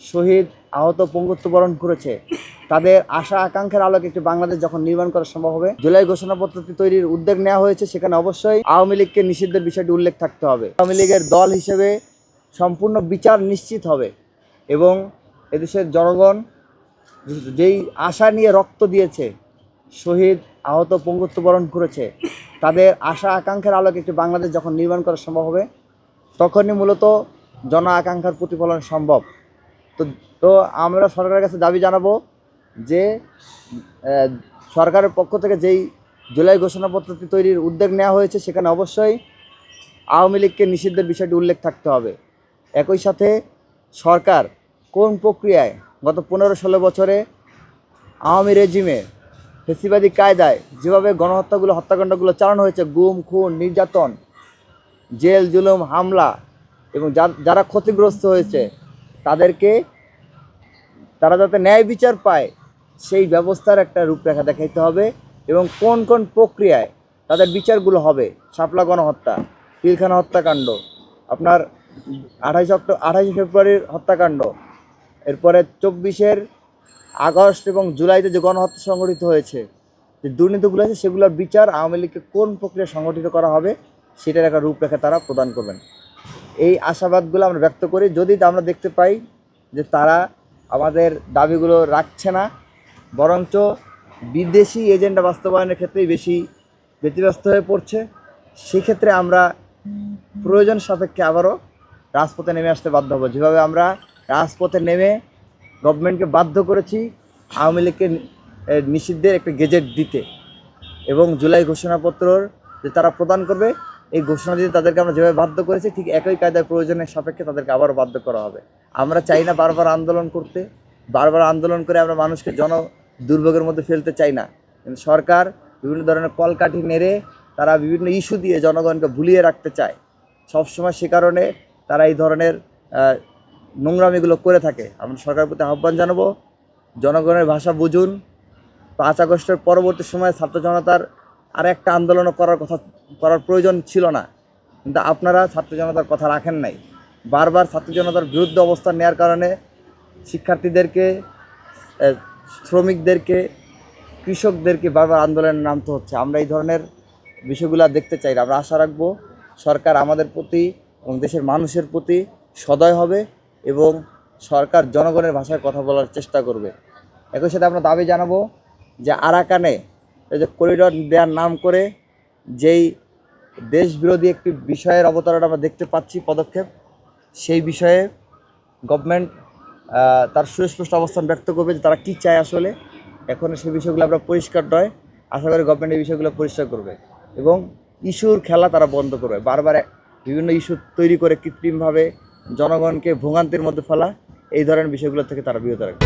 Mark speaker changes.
Speaker 1: শহীদ, আহত, পঙ্গুত্ব বরণ করেছে, তাদের আশা আকাঙ্ক্ষার আলোকে একটি বাংলাদেশ যখন নির্মাণ করা সম্ভব হবে, জুলাই ঘোষণাপত্রটি তৈরির উদ্যোগ নেওয়া হয়েছে। সেখানে অবশ্যই আওয়ামী লীগকে নিষিদ্ধের বিষয়টি উল্লেখ থাকতে হবে। আওয়ামী লীগের দল হিসেবে সম্পূর্ণ বিচার নিশ্চিত হবে এবং এদেশের জনগণ যেই আশা নিয়ে রক্ত দিয়েছে, শহীদ, আহত, পঙ্গুত্ব বরণ করেছে, তাদের আশা আকাঙ্ক্ষার আলোকে একটি বাংলাদেশ যখন নির্মাণ করা সম্ভব হবে, তখনই মূলত জন আকাঙ্ক্ষার প্রতিফলন সম্ভব। তো আমরা সরকারের কাছে দাবি জানাবো যে সরকারের পক্ষ থেকে যেই জুলাই ঘোষণাপত্রটি তৈরির উদ্যোগ নেওয়া হয়েছে, সেখানে অবশ্যই আওয়ামী লীগকে নিষিদ্ধের বিষয়টি উল্লেখ থাকতে হবে। একই সাথে সরকার কোন প্রক্রিয়ায় গত 15-16 বছরে আওয়ামী রেজিমে ফেসিবাদী কায়দায় যেভাবে গণহত্যাগুলো, হত্যাকাণ্ডগুলো চালানো হয়েছে, গুম, খুন, নির্যাতন, জেল জুলুম, হামলা, এবং যারা ক্ষতিগ্রস্ত হয়েছে তারা যাতে ন্যায় বিচার পায়, সেই ব্যবস্থার একটা রূপরেখা দেখাইতে হবে এবং কোন কোন প্রক্রিয়ায় তাদের বিচারগুলো হবে। শাপলা গণহত্যা, পিলখানা হত্যাকাণ্ড, আপনার 28 ফেব্রুয়ারির হত্যাকাণ্ড, এরপরে 24 আগস্ট এবং জুলাইতে যে গণহত্যা সংগঠিত হয়েছে, যে দুর্নীতিগুলো আছে, সেগুলোর বিচার আওয়ামী লীগকে কোন প্রক্রিয়া সংগঠিত করা হবে, সেটার একটা রূপরেখা তারা প্রদান করবেন। এই আশাবাদগুলো আমরা ব্যক্ত করি। যদি আমরা দেখতে পাই যে তারা আমাদের দাবিগুলো রাখছে না, বরঞ্চ বিদেশি এজেন্ডা বাস্তবায়নের ক্ষেত্রেই বেশি ব্যতিব্যস্ত হয়ে পড়ছে, সেক্ষেত্রে আমরা প্রয়োজন সাপেক্ষে আবারও রাজপথে নেমে আসতে বাধ্য হব। যেভাবে আমরা রাজপথে নেমে গভর্নমেন্টকে বাধ্য করেছি আওয়ামী লীগকে নিষিদ্ধের একটা গেজেট দিতে এবং জুলাই ঘোষণাপত্রর যে তারা প্রদান করবে, এই ঘোষণা দিতে তাদেরকে আমরা যেভাবে বাধ্য করেছি, ঠিক একই কায়দার প্রয়োজনের সাপেক্ষে তাদেরকে আবারও বাধ্য করা হবে। আমরা চাই না বারবার আন্দোলন করতে, বারবার আন্দোলন করে আমরা মানুষকে দুর্ভোগের মধ্যে ফেলতে চাই না। কিন্তু সরকার বিভিন্ন ধরনের কলকাঠি নেড়ে তারা বিভিন্ন ইস্যু দিয়ে জনগণকে ভুলিয়ে রাখতে চায় সবসময়। সে কারণে তারা এই ধরনের নোংরামিগুলো করে থাকে। আমরা সরকারের প্রতি আহ্বান জানাবো, জনগণের ভাষা বুঝুন। 5 আগস্টের পরবর্তী সময়ে ছাত্র জনতার আর একটা আন্দোলনও করার প্রয়োজন ছিল না, কিন্তু আপনারা ছাত্র জনতার কথা রাখেন নাই। বারবার ছাত্র জনতার বিরুদ্ধে অবস্থান নেওয়ার কারণে শিক্ষার্থীদেরকে, শ্রমিকদেরকে, কৃষকদেরকে বারবার আন্দোলনে নামতে হচ্ছে। আমরা এই ধরনের বিষয়গুলো দেখতে চাই না। আমরা আশা রাখবো সরকার আমাদের প্রতি এবং দেশের মানুষের প্রতি সদয় হবে এবং সরকার জনগণের ভাষায় কথা বলার চেষ্টা করবে। একই সাথে আমরা দাবি জানাবো যে আরাকানে এই যে করিডর দেওয়ার নাম করে যেই দেশবিরোধী একটি বিষয়ের অবতারণা আমরা দেখতে পাচ্ছি, পদক্ষেপ, সেই বিষয়ে গভর্নমেন্ট তার সুস্পষ্ট অবস্থান ব্যক্ত করবে যে তারা কী চায় আসলে। এখন সেই বিষয়গুলো আমরা পরিষ্কার নয়, আশা করি গভর্নমেন্ট এই বিষয়গুলো পরিষ্কার করবে এবং ইস্যুর খেলা তারা বন্ধ করবে। বারবার বিভিন্ন ইস্যু তৈরি করে কৃত্রিমভাবে জনগণকে ভোগান্তির মধ্যে ফেলা, এই ধরনের বিষয়গুলো থেকে তারা বিরত রাখবে।